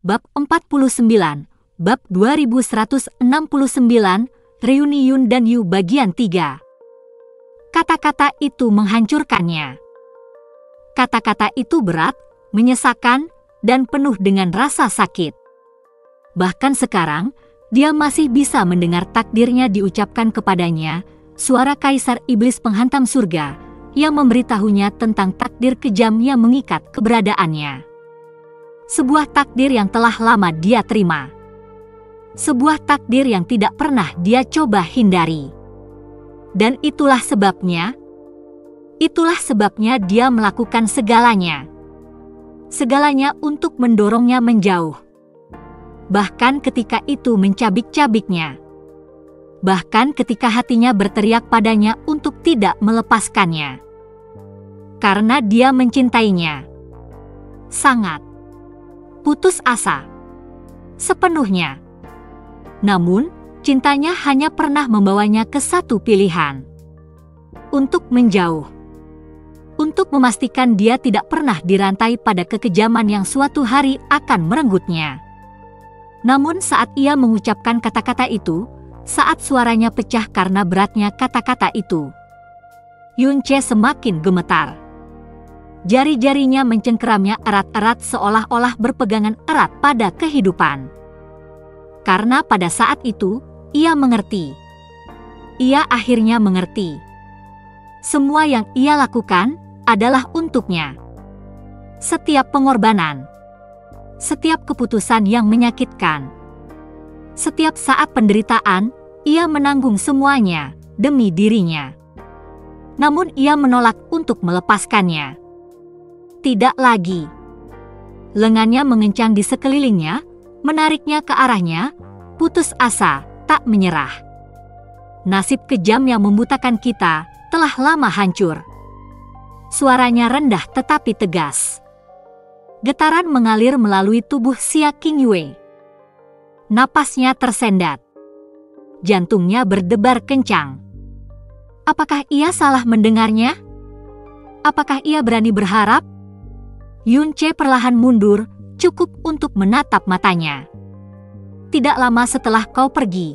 Bab 49, Bab 2169, Reuni Yun dan Yu bagian 3. Kata-kata itu menghancurkannya. Kata-kata itu berat, menyesakan, dan penuh dengan rasa sakit. Bahkan sekarang, dia masih bisa mendengar takdirnya diucapkan kepadanya, suara Kaisar Iblis penghantam surga, yang memberitahunya tentang takdir kejam yang mengikat keberadaannya. Sebuah takdir yang telah lama dia terima. Sebuah takdir yang tidak pernah dia coba hindari. Dan itulah sebabnya dia melakukan segalanya. Segalanya untuk mendorongnya menjauh. Bahkan ketika itu mencabik-cabiknya. Bahkan ketika hatinya berteriak padanya untuk tidak melepaskannya. Karena dia mencintainya. Sangat. Putus asa. Sepenuhnya. Namun, cintanya hanya pernah membawanya ke satu pilihan. Untuk menjauh. Untuk memastikan dia tidak pernah dirantai pada kekejaman yang suatu hari akan merenggutnya. Namun saat ia mengucapkan kata-kata itu, saat suaranya pecah karena beratnya kata-kata itu, Yun-che semakin gemetar. Jari-jarinya mencengkeramnya erat-erat seolah-olah berpegangan erat pada kehidupan. Karena pada saat itu, ia mengerti. Ia akhirnya mengerti. Semua yang ia lakukan adalah untuknya. Setiap pengorbanan. Setiap keputusan yang menyakitkan. Setiap saat penderitaan, ia menanggung semuanya demi dirinya. Namun ia menolak untuk melepaskannya. Tidak lagi. Lengannya mengencang di sekelilingnya, menariknya ke arahnya, putus asa, tak menyerah. Nasib kejam yang membutakan kita telah lama hancur. Suaranya rendah tetapi tegas. Getaran mengalir melalui tubuh Xia Qingyue. Napasnya tersendat. Jantungnya berdebar kencang. Apakah ia salah mendengarnya? Apakah ia berani berharap? Yun-che perlahan mundur, cukup untuk menatap matanya. Tidak lama setelah kau pergi,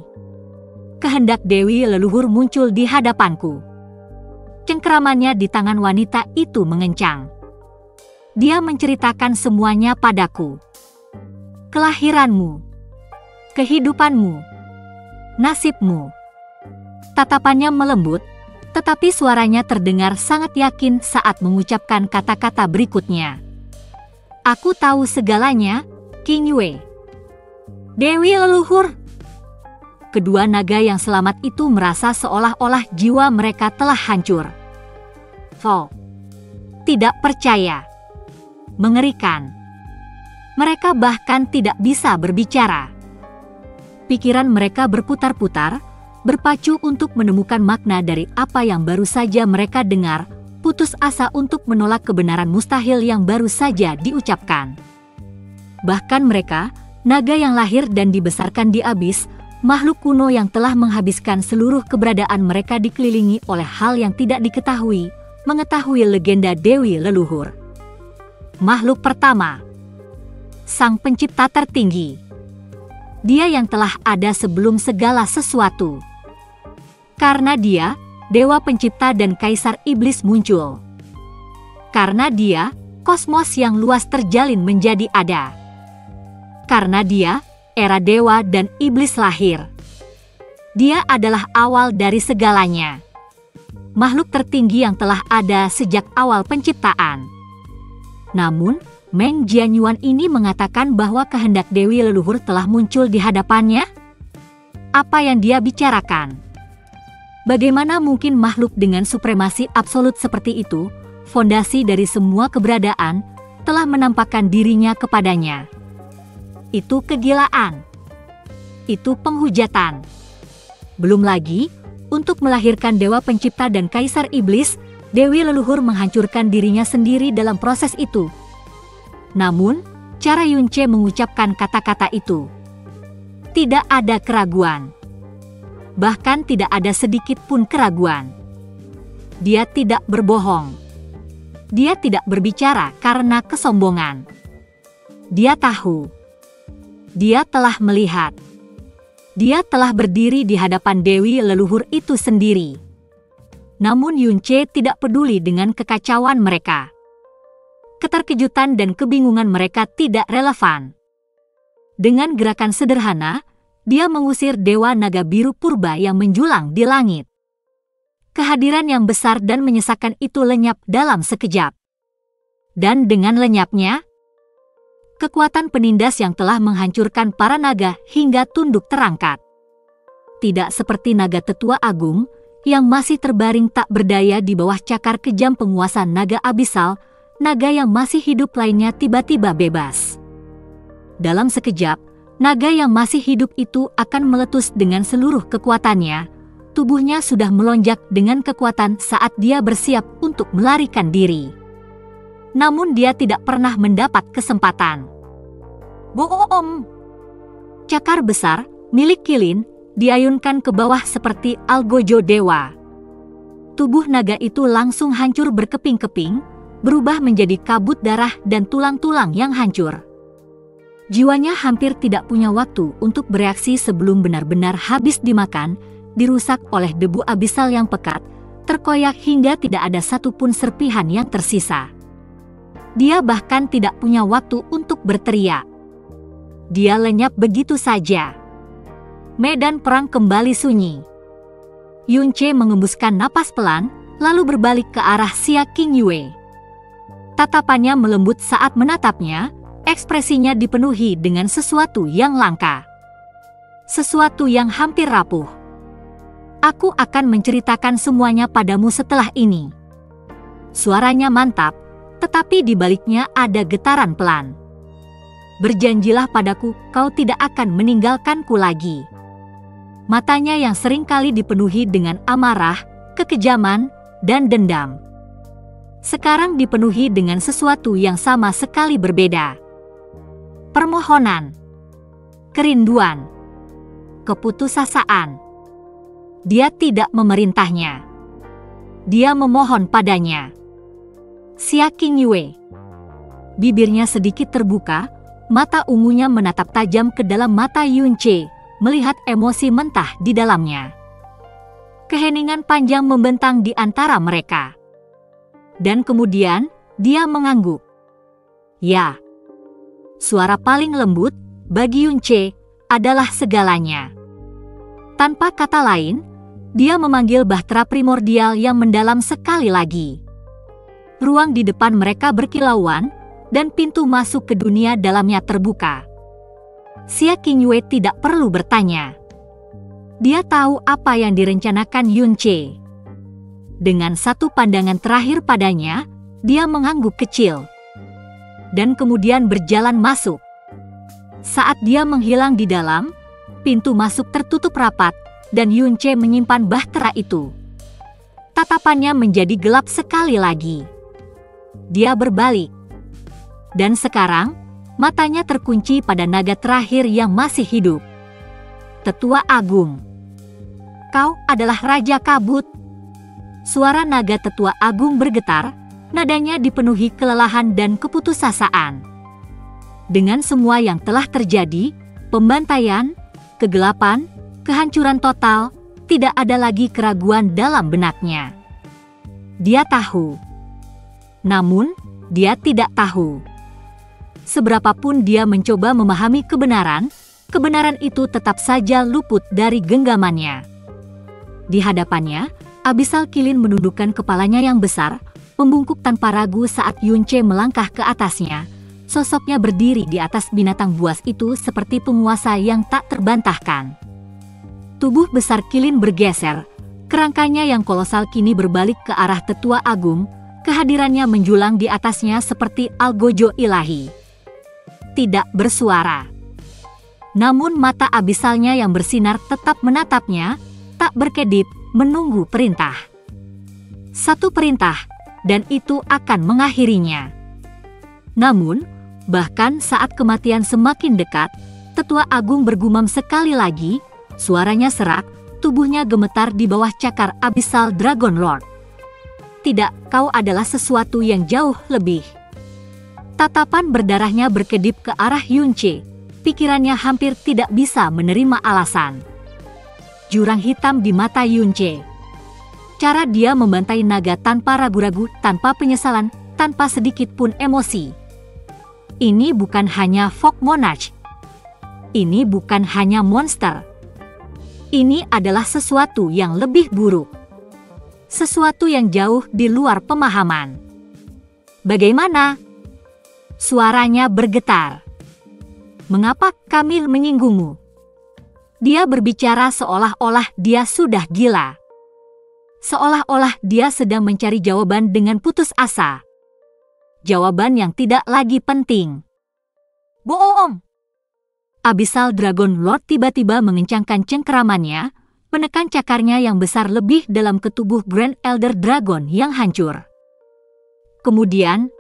kehendak Dewi leluhur muncul di hadapanku. Cengkeramannya di tangan wanita itu mengencang. Dia menceritakan semuanya padaku. Kelahiranmu, kehidupanmu, nasibmu. Tatapannya melembut, tetapi suaranya terdengar sangat yakin saat mengucapkan kata-kata berikutnya. Aku tahu segalanya, Qingyue. Dewi leluhur. Kedua naga yang selamat itu merasa seolah-olah jiwa mereka telah hancur. Tidak percaya. Mengerikan. Mereka bahkan tidak bisa berbicara. Pikiran mereka berputar-putar, berpacu untuk menemukan makna dari apa yang baru saja mereka dengar, putus asa untuk menolak kebenaran mustahil yang baru saja diucapkan. Bahkan mereka, naga yang lahir dan dibesarkan di abis, makhluk kuno yang telah menghabiskan seluruh keberadaan mereka dikelilingi oleh hal yang tidak diketahui, mengetahui legenda Dewi leluhur. Makhluk pertama, Sang Pencipta tertinggi. Dia yang telah ada sebelum segala sesuatu. Karena dia, Dewa Pencipta dan Kaisar Iblis muncul. Karena dia, kosmos yang luas terjalin menjadi ada. Karena dia, era Dewa dan Iblis lahir. Dia adalah awal dari segalanya. Makhluk tertinggi yang telah ada sejak awal penciptaan. Namun, Meng Jianyuan ini mengatakan bahwa kehendak Dewi leluhur telah muncul di hadapannya. Apa yang dia bicarakan? Bagaimana mungkin makhluk dengan supremasi absolut seperti itu, fondasi dari semua keberadaan, telah menampakkan dirinya kepadanya? Itu kegilaan. Itu penghujatan. Belum lagi, untuk melahirkan Dewa Pencipta dan Kaisar Iblis, Dewi leluhur menghancurkan dirinya sendiri dalam proses itu. Namun, cara Yun-che mengucapkan kata-kata itu, tidak ada keraguan. Bahkan tidak ada sedikit pun keraguan. Dia tidak berbohong. Dia tidak berbicara karena kesombongan. Dia tahu. Dia telah melihat. Dia telah berdiri di hadapan dewi leluhur itu sendiri. Namun Yunce tidak peduli dengan kekacauan mereka. Keterkejutan dan kebingungan mereka tidak relevan. Dengan gerakan sederhana, dia mengusir dewa naga biru purba yang menjulang di langit. Kehadiran yang besar dan menyesakan itu lenyap dalam sekejap. Dan dengan lenyapnya, kekuatan penindas yang telah menghancurkan para naga hingga tunduk terangkat. Tidak seperti naga tetua agung yang masih terbaring tak berdaya di bawah cakar kejam penguasa naga abisal, naga yang masih hidup lainnya tiba-tiba bebas. Dalam sekejap, naga yang masih hidup itu akan meletus dengan seluruh kekuatannya. Tubuhnya sudah melonjak dengan kekuatan saat dia bersiap untuk melarikan diri. Namun dia tidak pernah mendapat kesempatan. Boom! Cakar besar milik Qilin diayunkan ke bawah seperti algojo dewa. Tubuh naga itu langsung hancur berkeping-keping, berubah menjadi kabut darah dan tulang-tulang yang hancur. Jiwanya hampir tidak punya waktu untuk bereaksi sebelum benar-benar habis dimakan, dirusak oleh debu abisal yang pekat, terkoyak hingga tidak ada satupun serpihan yang tersisa. Dia bahkan tidak punya waktu untuk berteriak. Dia lenyap begitu saja. Medan perang kembali sunyi. Yunce mengembuskan napas pelan, lalu berbalik ke arah Xia Qingyue. Tatapannya melembut saat menatapnya, ekspresinya dipenuhi dengan sesuatu yang langka. Sesuatu yang hampir rapuh. Aku akan menceritakan semuanya padamu setelah ini. Suaranya mantap, tetapi di baliknya ada getaran pelan. Berjanjilah padaku, kau tidak akan meninggalkanku lagi. Matanya yang seringkali dipenuhi dengan amarah, kekejaman, dan dendam, sekarang dipenuhi dengan sesuatu yang sama sekali berbeda. Permohonan, kerinduan, keputusasaan. Dia tidak memerintahnya. Dia memohon padanya. Xia Qingyue. Bibirnya sedikit terbuka, mata ungunya menatap tajam ke dalam mata Yunce, melihat emosi mentah di dalamnya. Keheningan panjang membentang di antara mereka. Dan kemudian, dia mengangguk. Ya. Suara paling lembut, bagi Yunce, adalah segalanya. Tanpa kata lain, dia memanggil bahtera primordial yang mendalam sekali lagi. Ruang di depan mereka berkilauan, dan pintu masuk ke dunia dalamnya terbuka. Xia Qingyue tidak perlu bertanya. Dia tahu apa yang direncanakan Yunce. Dengan satu pandangan terakhir padanya, dia mengangguk kecil. Dan kemudian berjalan masuk. Saat dia menghilang di dalam, pintu masuk tertutup rapat, dan Yunce menyimpan bahtera itu. Tatapannya menjadi gelap sekali lagi. Dia berbalik. Dan sekarang, matanya terkunci pada naga terakhir yang masih hidup. Tetua Agung. Kau adalah Raja Kabut. Suara naga Tetua Agung bergetar, nadanya dipenuhi kelelahan dan keputusasaan. Dengan semua yang telah terjadi, pembantaian, kegelapan, kehancuran total, tidak ada lagi keraguan dalam benaknya. Dia tahu. Namun, dia tidak tahu. Seberapapun dia mencoba memahami kebenaran, kebenaran itu tetap saja luput dari genggamannya. Di hadapannya, Abisal Qilin menundukkan kepalanya yang besar, membungkuk tanpa ragu saat Yunce melangkah ke atasnya. Sosoknya berdiri di atas binatang buas itu seperti penguasa yang tak terbantahkan. Tubuh besar Qilin bergeser, kerangkanya yang kolosal kini berbalik ke arah Tetua Agung, kehadirannya menjulang di atasnya seperti algojo ilahi. Tidak bersuara. Namun mata abisalnya yang bersinar tetap menatapnya, tak berkedip, menunggu perintah. Satu perintah, dan itu akan mengakhirinya. Namun, bahkan saat kematian semakin dekat, Tetua Agung bergumam sekali lagi, suaranya serak, tubuhnya gemetar di bawah cakar Abyssal Dragon Lord. Tidak, kau adalah sesuatu yang jauh lebih. Tatapan berdarahnya berkedip ke arah Yunce, Pikirannya hampir tidak bisa menerima alasan. Jurang hitam di mata Yunche. Cara dia membantai naga tanpa ragu-ragu, tanpa penyesalan, tanpa sedikit pun emosi. Ini bukan hanya Fog Monarch. Ini bukan hanya monster. Ini adalah sesuatu yang lebih buruk. Sesuatu yang jauh di luar pemahaman. Bagaimana? Suaranya bergetar. Mengapa Camille menyinggungmu? Dia berbicara seolah-olah dia sudah gila. Seolah-olah dia sedang mencari jawaban dengan putus asa. Jawaban yang tidak lagi penting. Bohong! Abyssal Dragon Lord tiba-tiba mengencangkan cengkeramannya, menekan cakarnya yang besar lebih dalam ke tubuh Grand Elder Dragon yang hancur. Kemudian,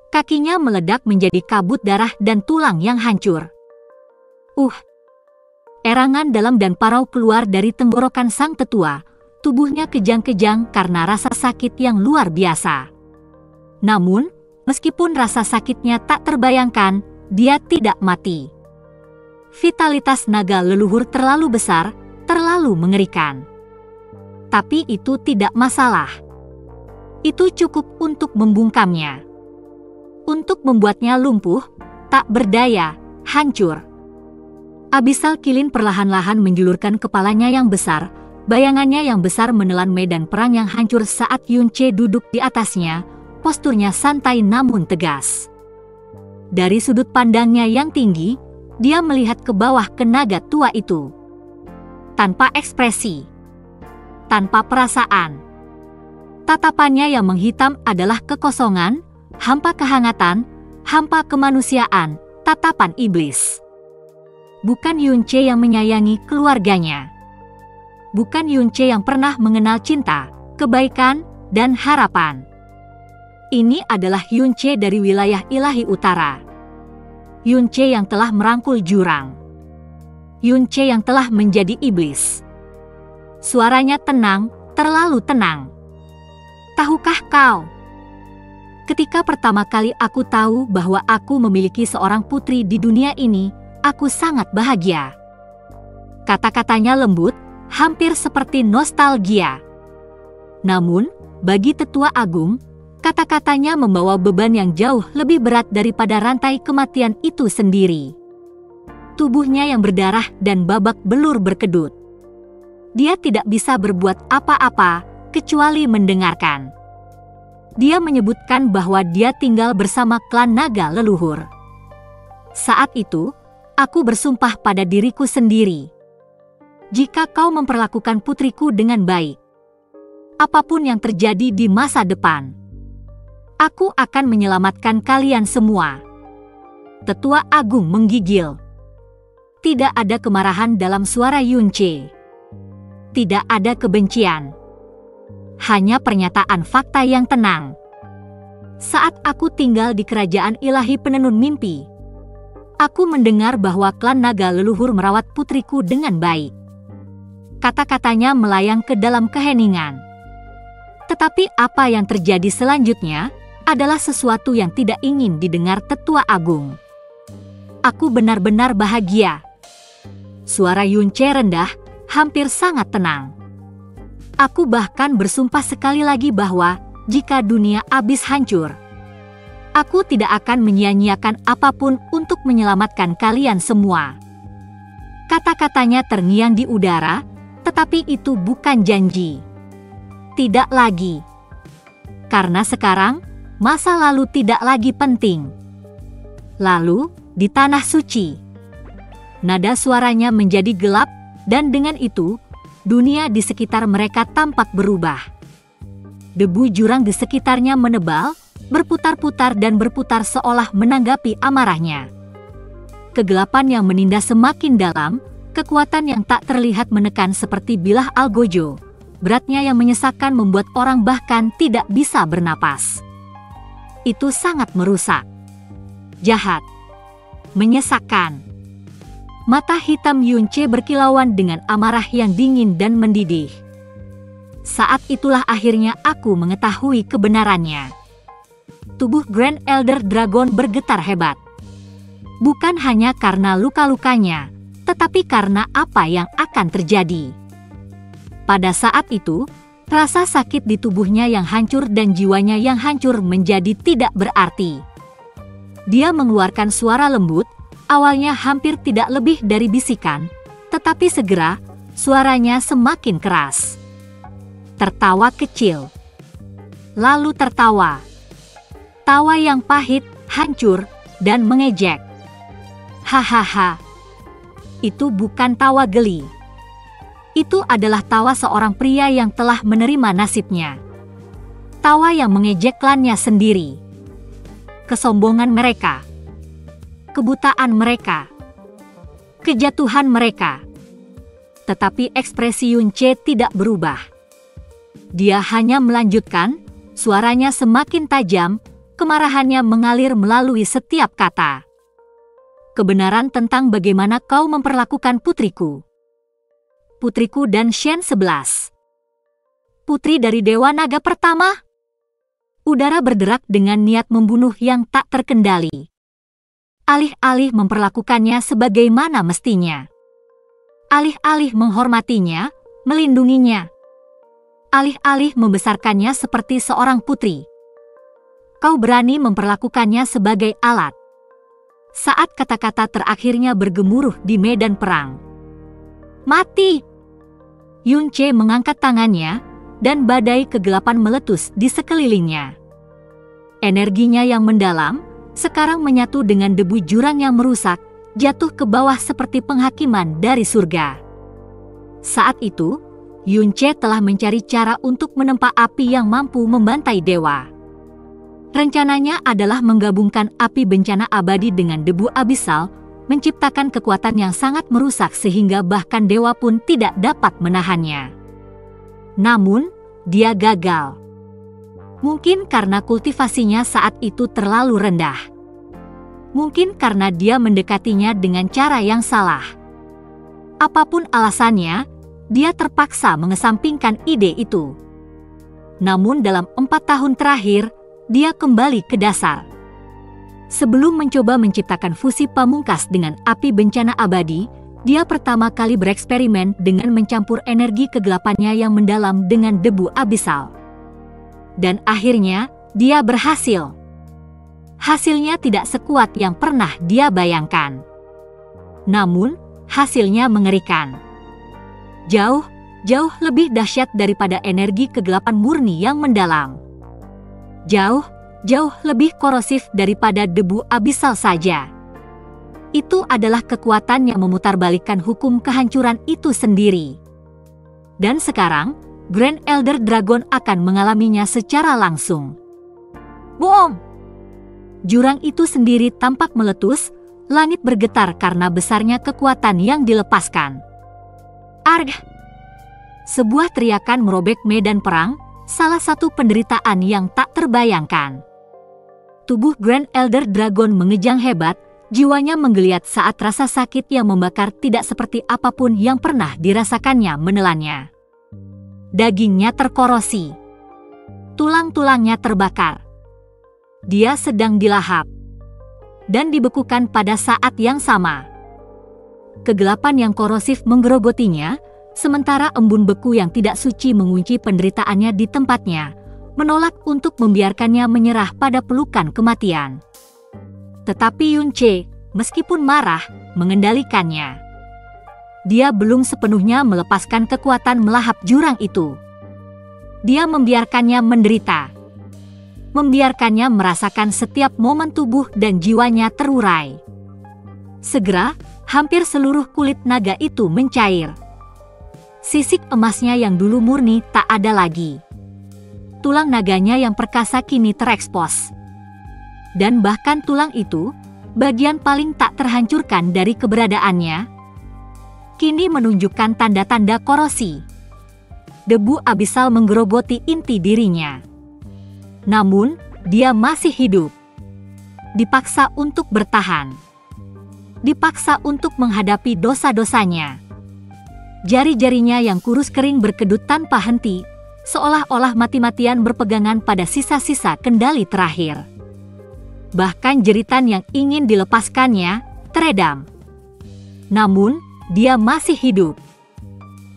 kakinya meledak menjadi kabut darah dan tulang yang hancur. Erangan dalam dan parau keluar dari tenggorokan sang tetua. Tubuhnya kejang-kejang karena rasa sakit yang luar biasa. Namun, meskipun rasa sakitnya tak terbayangkan, dia tidak mati. Vitalitas naga leluhur terlalu besar, terlalu mengerikan. Tapi itu tidak masalah. Itu cukup untuk membungkamnya. Untuk membuatnya lumpuh, tak berdaya, hancur. Abyssal Qilin perlahan-lahan menjulurkan kepalanya yang besar. Bayangannya yang besar menelan medan perang yang hancur saat Yunche duduk di atasnya, posturnya santai namun tegas. Dari sudut pandangnya yang tinggi, dia melihat ke bawah ke naga tua itu. Tanpa ekspresi. Tanpa perasaan. Tatapannya yang menghitam adalah kekosongan, hampa kehangatan, hampa kemanusiaan, tatapan iblis. Bukan Yunche yang menyayangi keluarganya. Bukan Yunche yang pernah mengenal cinta, kebaikan, dan harapan. Ini adalah Yunche dari wilayah ilahi utara. Yunche yang telah merangkul jurang. Yunche yang telah menjadi iblis. Suaranya tenang, terlalu tenang. Tahukah kau? Ketika pertama kali aku tahu bahwa aku memiliki seorang putri di dunia ini, aku sangat bahagia. Kata-katanya lembut, hampir seperti nostalgia. Namun, bagi Tetua Agung, kata-katanya membawa beban yang jauh lebih berat daripada rantai kematian itu sendiri. Tubuhnya yang berdarah dan babak belur berkedut. Dia tidak bisa berbuat apa-apa, kecuali mendengarkan. Dia menyebutkan bahwa dia tinggal bersama klan naga leluhur. Saat itu, aku bersumpah pada diriku sendiri. Jika kau memperlakukan putriku dengan baik, apapun yang terjadi di masa depan, aku akan menyelamatkan kalian semua. Tetua Agung menggigil. Tidak ada kemarahan dalam suara Yunche. Tidak ada kebencian. Hanya pernyataan fakta yang tenang. Saat aku tinggal di kerajaan ilahi penenun mimpi, aku mendengar bahwa klan naga leluhur merawat putriku dengan baik. Kata-katanya melayang ke dalam keheningan. Tetapi apa yang terjadi selanjutnya adalah sesuatu yang tidak ingin didengar Tetua Agung. Aku benar-benar bahagia. Suara Yunche rendah, hampir sangat tenang. Aku bahkan bersumpah sekali lagi bahwa jika dunia abis hancur, aku tidak akan menyia-nyiakan apapun untuk menyelamatkan kalian semua. Kata-katanya terngiang di udara, tetapi itu bukan janji. Tidak lagi. Karena sekarang, masa lalu tidak lagi penting. Lalu, di tanah suci, nada suaranya menjadi gelap, dan dengan itu, dunia di sekitar mereka tampak berubah. Debu jurang di sekitarnya menebal, berputar-putar dan berputar seolah menanggapi amarahnya. Kegelapan yang menindas semakin dalam, kekuatan yang tak terlihat menekan seperti bilah algojo. Beratnya yang menyesakkan membuat orang bahkan tidak bisa bernapas. Itu sangat merusak. Jahat. Menyesakkan. Mata hitam Yunche berkilauan dengan amarah yang dingin dan mendidih. Saat itulah akhirnya aku mengetahui kebenarannya. Tubuh Grand Elder Dragon bergetar hebat. bukan hanya karena luka-lukanya, tetapi karena apa yang akan terjadi. Pada saat itu, rasa sakit di tubuhnya yang hancur dan jiwanya yang hancur menjadi tidak berarti. Dia mengeluarkan suara lembut, awalnya hampir tidak lebih dari bisikan, tetapi segera suaranya semakin keras. Tertawa kecil. Lalu tertawa. Tawa yang pahit, hancur, dan mengejek. Hahaha. Itu bukan tawa geli. Itu adalah tawa seorang pria yang telah menerima nasibnya. Tawa yang mengejek klannya sendiri. Kesombongan mereka. Kebutaan mereka. Kejatuhan mereka. Tetapi ekspresi Yun Che tidak berubah. Dia hanya melanjutkan, suaranya semakin tajam, kemarahannya mengalir melalui setiap kata. Kebenaran tentang bagaimana kau memperlakukan putriku. Putriku dan Shen 11. Putri dari Dewa Naga pertama? Udara berderak dengan niat membunuh yang tak terkendali. Alih-alih memperlakukannya sebagaimana mestinya. Alih-alih menghormatinya, melindunginya. Alih-alih membesarkannya seperti seorang putri. Kau berani memperlakukannya sebagai alat. Saat kata-kata terakhirnya bergemuruh di medan perang. Mati! Yun Che mengangkat tangannya, dan badai kegelapan meletus di sekelilingnya. Energinya yang mendalam, sekarang menyatu dengan debu jurang yang merusak, jatuh ke bawah seperti penghakiman dari surga. Saat itu, Yun Che telah mencari cara untuk menempa api yang mampu membantai dewa. Rencananya adalah menggabungkan api bencana abadi dengan debu abisal, menciptakan kekuatan yang sangat merusak sehingga bahkan dewa pun tidak dapat menahannya. Namun, dia gagal. Mungkin karena kultivasinya saat itu terlalu rendah. Mungkin karena dia mendekatinya dengan cara yang salah. Apapun alasannya, dia terpaksa mengesampingkan ide itu. Namun dalam 4 tahun terakhir, dia kembali ke dasar. Sebelum mencoba menciptakan fusi pamungkas dengan api bencana abadi, dia pertama kali bereksperimen dengan mencampur energi kegelapannya yang mendalam dengan debu abisal. Dan akhirnya, dia berhasil. Hasilnya tidak sekuat yang pernah dia bayangkan. Namun, hasilnya mengerikan. Jauh, jauh lebih dahsyat daripada energi kegelapan murni yang mendalam. Jauh, jauh lebih korosif daripada debu abisal saja. Itu adalah kekuatan yang memutarbalikkan hukum kehancuran itu sendiri. Dan sekarang, Grand Elder Dragon akan mengalaminya secara langsung. Boom! Jurang itu sendiri tampak meletus, langit bergetar karena besarnya kekuatan yang dilepaskan. Arg! Sebuah teriakan merobek medan perang, salah satu penderitaan yang tak terbayangkan. Tubuh Grand Elder Dragon mengejang hebat, jiwanya menggeliat saat rasa sakit yang membakar tidak seperti apapun yang pernah dirasakannya menelannya. Dagingnya terkorosi. Tulang-tulangnya terbakar. Dia sedang dilahap. Dan dibekukan pada saat yang sama. Kegelapan yang korosif menggerogotinya, sementara embun beku yang tidak suci mengunci penderitaannya di tempatnya, menolak untuk membiarkannya menyerah pada pelukan kematian. Tetapi Yun Che, meskipun marah, mengendalikannya. Dia belum sepenuhnya melepaskan kekuatan melahap jurang itu. Dia membiarkannya menderita. Membiarkannya merasakan setiap momen tubuh dan jiwanya terurai. Segera, hampir seluruh kulit naga itu mencair. Sisik emasnya yang dulu murni tak ada lagi. Tulang naganya yang perkasa kini terekspos. Dan bahkan tulang itu, bagian paling tak terhancurkan dari keberadaannya, kini menunjukkan tanda-tanda korosi. Debu abisal menggerogoti inti dirinya. Namun, dia masih hidup. Dipaksa untuk bertahan. Dipaksa untuk menghadapi dosa-dosanya. Jari-jarinya yang kurus kering berkedut tanpa henti, seolah-olah mati-matian berpegangan pada sisa-sisa kendali terakhir. Bahkan jeritan yang ingin dilepaskannya teredam. Namun, dia masih hidup.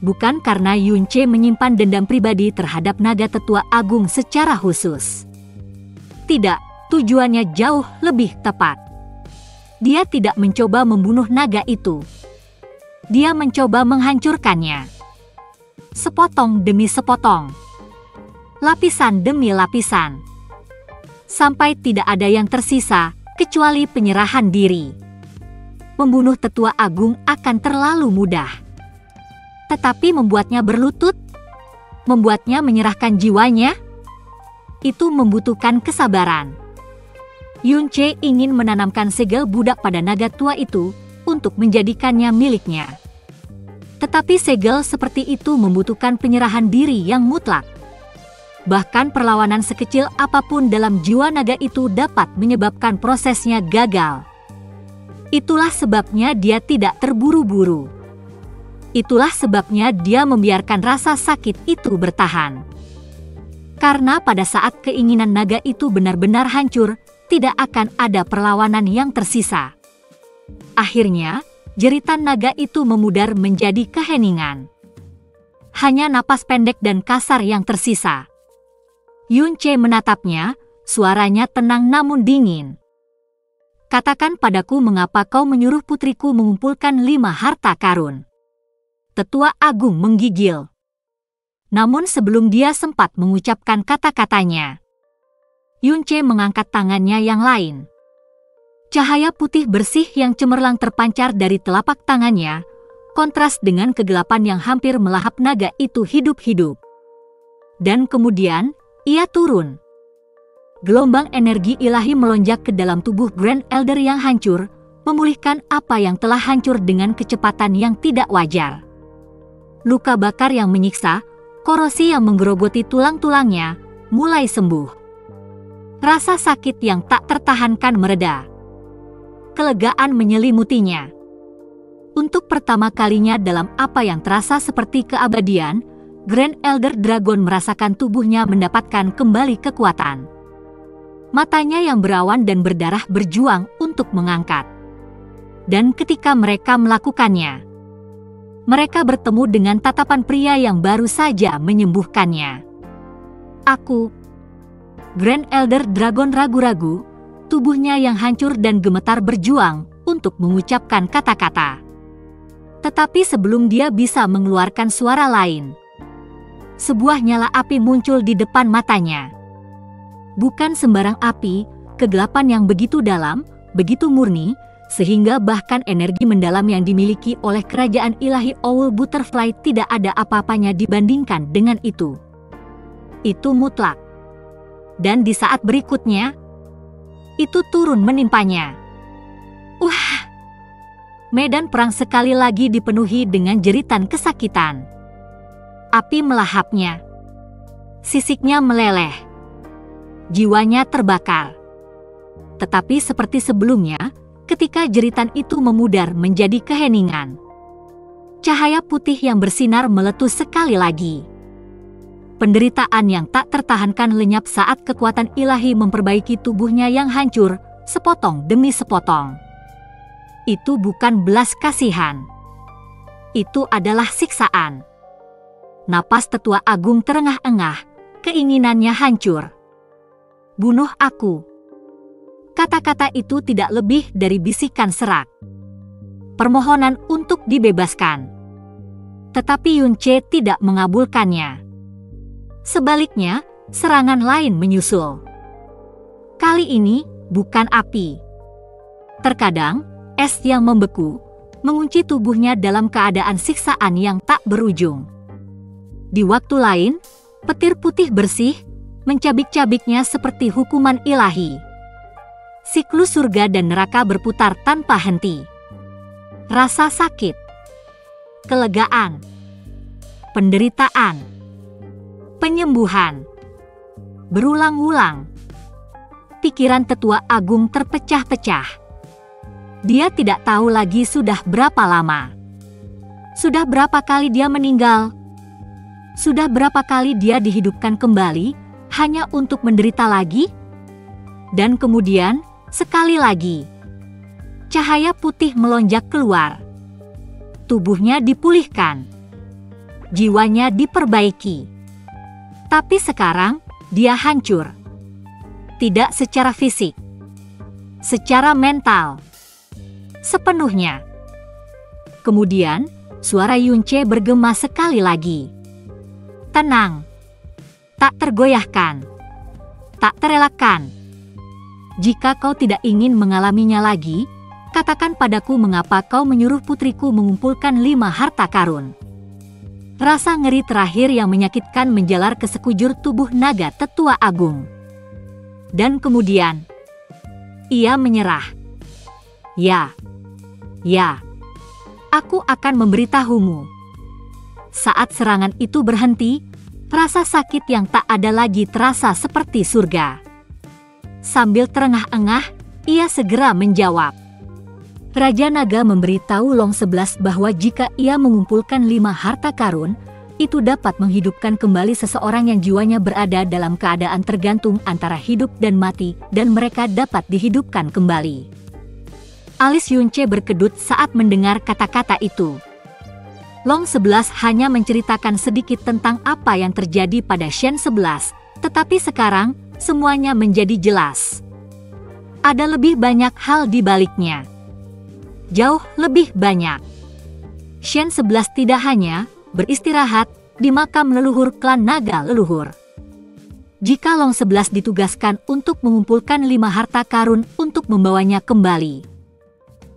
Bukan karena Yunche menyimpan dendam pribadi terhadap naga tetua agung secara khusus. Tidak, tujuannya jauh lebih tepat. Dia tidak mencoba membunuh naga itu. Dia mencoba menghancurkannya. Sepotong demi sepotong. Lapisan demi lapisan. Sampai tidak ada yang tersisa, kecuali penyerahan diri. Membunuh tetua agung akan terlalu mudah. Tetapi membuatnya berlutut, membuatnya menyerahkan jiwanya, itu membutuhkan kesabaran. Yunche ingin menanamkan segel budak pada naga tua itu untuk menjadikannya miliknya. Tetapi segel seperti itu membutuhkan penyerahan diri yang mutlak. Bahkan perlawanan sekecil apapun dalam jiwa naga itu dapat menyebabkan prosesnya gagal. Itulah sebabnya dia tidak terburu-buru. Itulah sebabnya dia membiarkan rasa sakit itu bertahan. Karena pada saat keinginan naga itu benar-benar hancur, tidak akan ada perlawanan yang tersisa. Akhirnya, jeritan naga itu memudar menjadi keheningan. Hanya napas pendek dan kasar yang tersisa. Yunche menatapnya, suaranya tenang namun dingin. Katakan padaku mengapa kau menyuruh putriku mengumpulkan 5 harta karun. Tetua agung menggigil. Namun sebelum dia sempat mengucapkan kata-katanya, Yunche mengangkat tangannya yang lain. Cahaya putih bersih yang cemerlang terpancar dari telapak tangannya, kontras dengan kegelapan yang hampir melahap naga itu hidup-hidup. Dan kemudian, ia turun. Gelombang energi ilahi melonjak ke dalam tubuh Grand Elder yang hancur, memulihkan apa yang telah hancur dengan kecepatan yang tidak wajar. Luka bakar yang menyiksa, korosi yang menggerogoti tulang-tulangnya, mulai sembuh. Rasa sakit yang tak tertahankan mereda. Kelegaan menyelimutinya. Untuk pertama kalinya dalam apa yang terasa seperti keabadian, Grand Elder Dragon merasakan tubuhnya mendapatkan kembali kekuatan. Matanya yang berawan dan berdarah berjuang untuk mengangkat. Dan ketika mereka melakukannya, mereka bertemu dengan tatapan pria yang baru saja menyembuhkannya. Aku. Grand Elder Dragon ragu-ragu, tubuhnya yang hancur dan gemetar berjuang untuk mengucapkan kata-kata. Tetapi sebelum dia bisa mengeluarkan suara lain, sebuah nyala api muncul di depan matanya. Bukan sembarang api, kegelapan yang begitu dalam, begitu murni, sehingga bahkan energi mendalam yang dimiliki oleh kerajaan ilahi Owl Butterfly tidak ada apa-apanya dibandingkan dengan itu. Itu mutlak. Dan di saat berikutnya, itu turun menimpanya. Medan perang sekali lagi dipenuhi dengan jeritan kesakitan. Api melahapnya. Sisiknya meleleh. Jiwanya terbakar. Tetapi seperti sebelumnya, ketika jeritan itu memudar menjadi keheningan, cahaya putih yang bersinar meletus sekali lagi. Penderitaan yang tak tertahankan lenyap saat kekuatan ilahi memperbaiki tubuhnya yang hancur, sepotong demi sepotong. Itu bukan belas kasihan. Itu adalah siksaan. Napas tetua agung terengah-engah, keinginannya hancur. Bunuh aku. Kata-kata itu tidak lebih dari bisikan serak. Permohonan untuk dibebaskan. Tetapi Yunche tidak mengabulkannya. Sebaliknya, serangan lain menyusul. Kali ini, bukan api. Terkadang, es yang membeku, mengunci tubuhnya dalam keadaan siksaan yang tak berujung. Di waktu lain, petir putih bersih, mencabik-cabiknya seperti hukuman ilahi. Siklus surga dan neraka berputar tanpa henti. Rasa sakit, kelegaan, penderitaan, penyembuhan. Berulang-ulang, pikiran tetua agung terpecah-pecah. Dia tidak tahu lagi sudah berapa lama. Sudah berapa kali dia meninggal. Sudah berapa kali dia dihidupkan kembali, hanya untuk menderita lagi. Dan kemudian, sekali lagi. Cahaya putih melonjak keluar. Tubuhnya dipulihkan. Jiwanya diperbaiki. Tapi sekarang, dia hancur. Tidak secara fisik. Secara mental. Sepenuhnya. Kemudian, suara Yunce bergema sekali lagi. Tenang. Tak tergoyahkan. Tak terelakkan. Jika kau tidak ingin mengalaminya lagi, katakan padaku mengapa kau menyuruh putriku mengumpulkan 5 harta karun. Rasa ngeri terakhir yang menyakitkan menjalar ke sekujur tubuh naga tetua agung. Dan kemudian, ia menyerah. Ya, aku akan memberitahumu. Saat serangan itu berhenti, rasa sakit yang tak ada lagi terasa seperti surga. Sambil terengah-engah, ia segera menjawab. Raja Naga memberitahu Long 11 bahwa jika ia mengumpulkan 5 harta karun, itu dapat menghidupkan kembali seseorang yang jiwanya berada dalam keadaan tergantung antara hidup dan mati, dan mereka dapat dihidupkan kembali. Alis Yunce berkedut saat mendengar kata-kata itu. Long 11 hanya menceritakan sedikit tentang apa yang terjadi pada Shen 11, tetapi sekarang semuanya menjadi jelas. Ada lebih banyak hal di baliknya. Jauh lebih banyak. Shen 11 tidak hanya beristirahat di makam leluhur klan naga leluhur. Jika Long 11 ditugaskan untuk mengumpulkan 5 harta karun untuk membawanya kembali,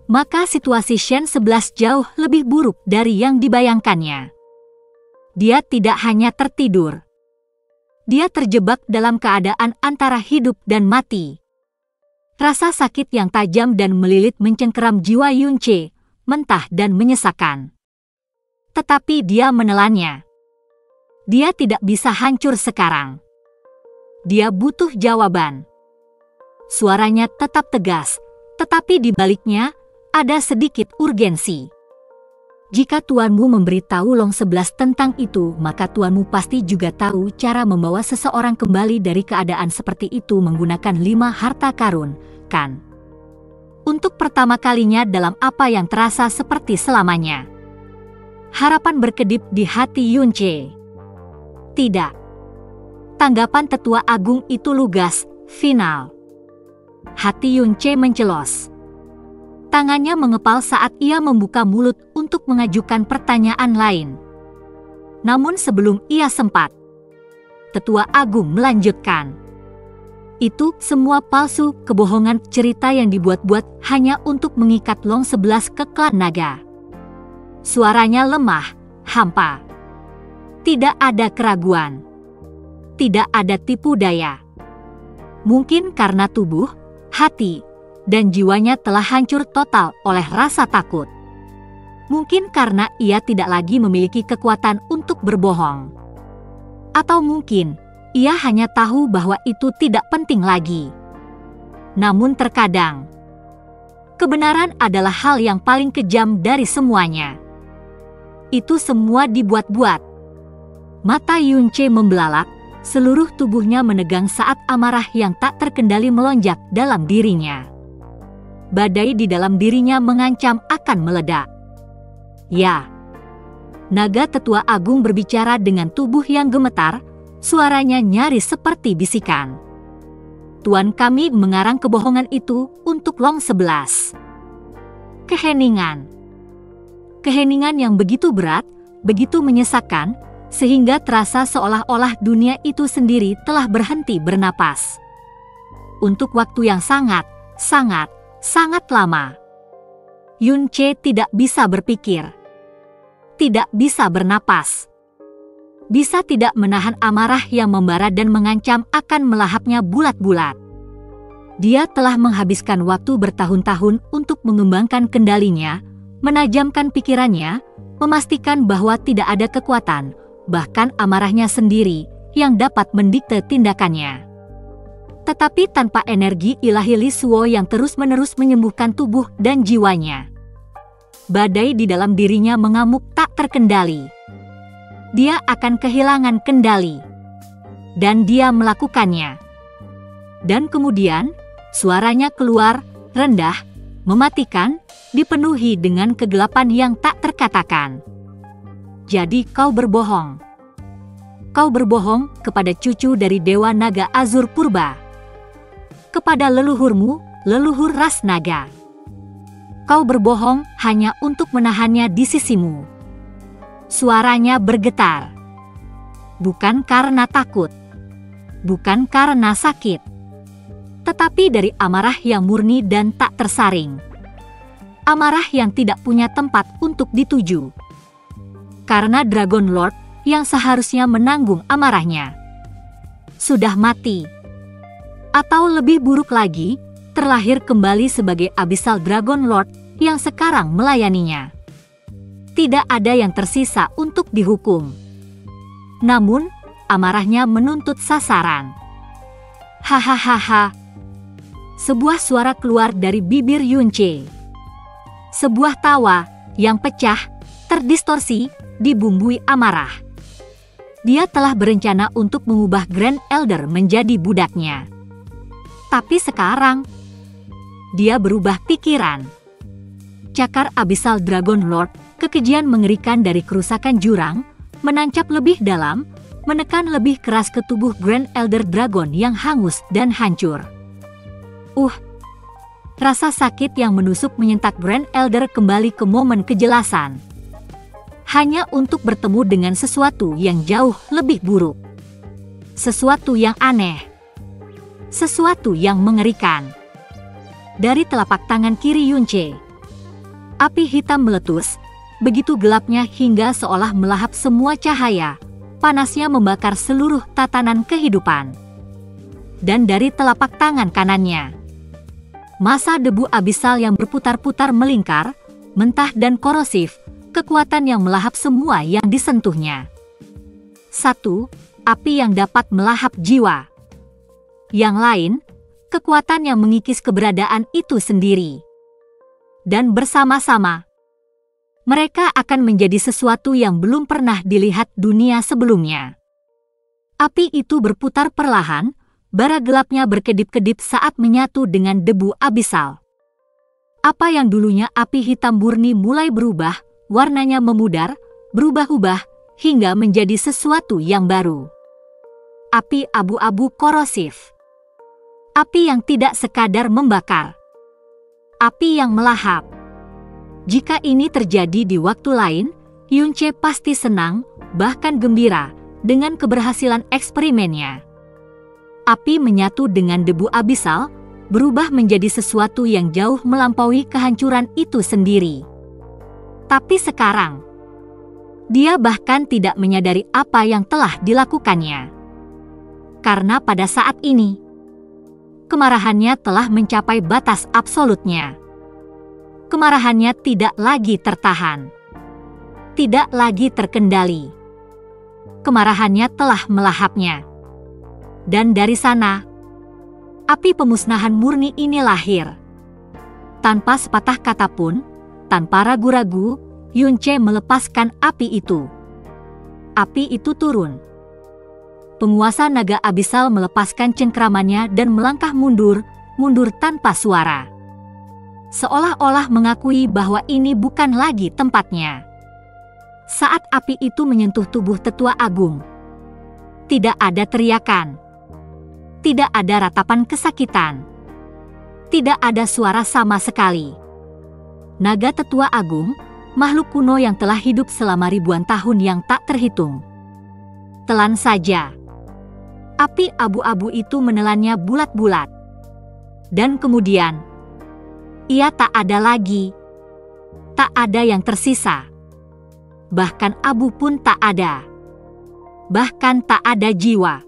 maka situasi Shen 11 jauh lebih buruk dari yang dibayangkannya. Dia tidak hanya tertidur. Dia terjebak dalam keadaan antara hidup dan mati. Rasa sakit yang tajam dan melilit mencengkeram jiwa Yunce, mentah dan menyesakan. Tetapi dia menelannya. Dia tidak bisa hancur sekarang. Dia butuh jawaban. Suaranya tetap tegas, tetapi di baliknya ada sedikit urgensi. Jika tuanmu memberitahu Long 11 tentang itu, maka tuanmu pasti juga tahu cara membawa seseorang kembali dari keadaan seperti itu menggunakan 5 harta karun, kan? Untuk pertama kalinya dalam apa yang terasa seperti selamanya. Harapan berkedip di hati Yunce. Tidak. Tanggapan tetua agung itu lugas, final. Hati Yunce mencelos. Tangannya mengepal saat ia membuka mulut untuk mengajukan pertanyaan lain. Namun sebelum ia sempat, tetua agung melanjutkan. Itu semua palsu, kebohongan, cerita yang dibuat-buat hanya untuk mengikat Long 11 ke klan naga. Suaranya lemah, hampa. Tidak ada keraguan. Tidak ada tipu daya. Mungkin karena tubuh, hati, dan jiwanya telah hancur total oleh rasa takut. Mungkin karena ia tidak lagi memiliki kekuatan untuk berbohong. Atau mungkin ia hanya tahu bahwa itu tidak penting lagi. Namun terkadang, kebenaran adalah hal yang paling kejam dari semuanya. Itu semua dibuat-buat. Mata Yunce membelalak, seluruh tubuhnya menegang saat amarah yang tak terkendali melonjak dalam dirinya. Badai di dalam dirinya mengancam akan meledak. Ya. Naga tetua agung berbicara dengan tubuh yang gemetar, suaranya nyaris seperti bisikan. Tuan kami mengarang kebohongan itu untuk Long 11. Keheningan. Keheningan yang begitu berat, begitu menyesakan, sehingga terasa seolah-olah dunia itu sendiri telah berhenti bernapas. Untuk waktu yang sangat lama. Yunce tidak bisa berpikir. Tidak bisa bernapas. Bisa tidak menahan amarah yang membara dan mengancam akan melahapnya bulat-bulat. Dia telah menghabiskan waktu bertahun-tahun untuk mengembangkan kendalinya, menajamkan pikirannya, memastikan bahwa tidak ada kekuatan, bahkan amarahnya sendiri, yang dapat mendikte tindakannya. Tetapi tanpa energi ilahi Li Suo yang terus-menerus menyembuhkan tubuh dan jiwanya, badai di dalam dirinya mengamuk tak terkendali. Dia akan kehilangan kendali. Dan dia melakukannya. Dan kemudian, suaranya keluar, rendah, mematikan, dipenuhi dengan kegelapan yang tak terkatakan. Jadi kau berbohong. Kau berbohong kepada cucu dari Dewa Naga Azur Purba. Kepada leluhurmu, leluhur ras naga. Kau berbohong hanya untuk menahannya di sisimu. Suaranya bergetar. Bukan karena takut. Bukan karena sakit. Tetapi dari amarah yang murni dan tak tersaring. Amarah yang tidak punya tempat untuk dituju. Karena Dragon Lord yang seharusnya menanggung amarahnya sudah mati. Atau lebih buruk lagi, terlahir kembali sebagai Abyssal Dragon Lord yang sekarang melayaninya. Tidak ada yang tersisa untuk dihukum. Namun, amarahnya menuntut sasaran. Hahaha. Sebuah suara keluar dari bibir Yunce. Sebuah tawa yang pecah, terdistorsi, dibumbui amarah. Dia telah berencana untuk mengubah Grand Elder menjadi budaknya. Tapi sekarang, dia berubah pikiran. Cakar Abyssal Dragon Lord, kekejian mengerikan dari kerusakan jurang, menancap lebih dalam, menekan lebih keras ke tubuh Grand Elder Dragon yang hangus dan hancur. Rasa sakit yang menusuk menyentak Grand Elder kembali ke momen kejelasan. Hanya untuk bertemu dengan sesuatu yang jauh lebih buruk. Sesuatu yang aneh. Sesuatu yang mengerikan. Dari telapak tangan kiri Yunce, api hitam meletus, begitu gelapnya hingga seolah melahap semua cahaya, panasnya membakar seluruh tatanan kehidupan. Dan dari telapak tangan kanannya, masa debu abisal yang berputar-putar melingkar, mentah dan korosif, kekuatan yang melahap semua yang disentuhnya. Satu, api yang dapat melahap jiwa. Yang lain, kekuatan yang mengikis keberadaan itu sendiri. Dan bersama-sama, mereka akan menjadi sesuatu yang belum pernah dilihat dunia sebelumnya. Api itu berputar perlahan, bara gelapnya berkedip-kedip saat menyatu dengan debu abisal. Apa yang dulunya api hitam murni mulai berubah, warnanya memudar, berubah-ubah, hingga menjadi sesuatu yang baru. Api abu-abu korosif. Api yang tidak sekadar membakar. Api yang melahap. Jika ini terjadi di waktu lain, Yunce pasti senang, bahkan gembira, dengan keberhasilan eksperimennya. Api menyatu dengan debu abisal, berubah menjadi sesuatu yang jauh melampaui kehancuran itu sendiri. Tapi sekarang, dia bahkan tidak menyadari apa yang telah dilakukannya. Karena pada saat ini, kemarahannya telah mencapai batas absolutnya. Kemarahannya tidak lagi tertahan. Tidak lagi terkendali. Kemarahannya telah melahapnya. Dan dari sana, api pemusnahan murni ini lahir. Tanpa sepatah kata pun, tanpa ragu-ragu, Yunce melepaskan api itu. Api itu turun. Penguasa naga abisal melepaskan cengkramannya dan melangkah mundur tanpa suara. Seolah-olah mengakui bahwa ini bukan lagi tempatnya. Saat api itu menyentuh tubuh tetua agung, tidak ada teriakan. Tidak ada ratapan kesakitan. Tidak ada suara sama sekali. Naga tetua agung, makhluk kuno yang telah hidup selama ribuan tahun yang tak terhitung. Telan saja. Api abu-abu itu menelannya bulat-bulat. Dan kemudian, ia tak ada lagi. Tak ada yang tersisa. Bahkan abu pun tak ada. Bahkan tak ada jiwa.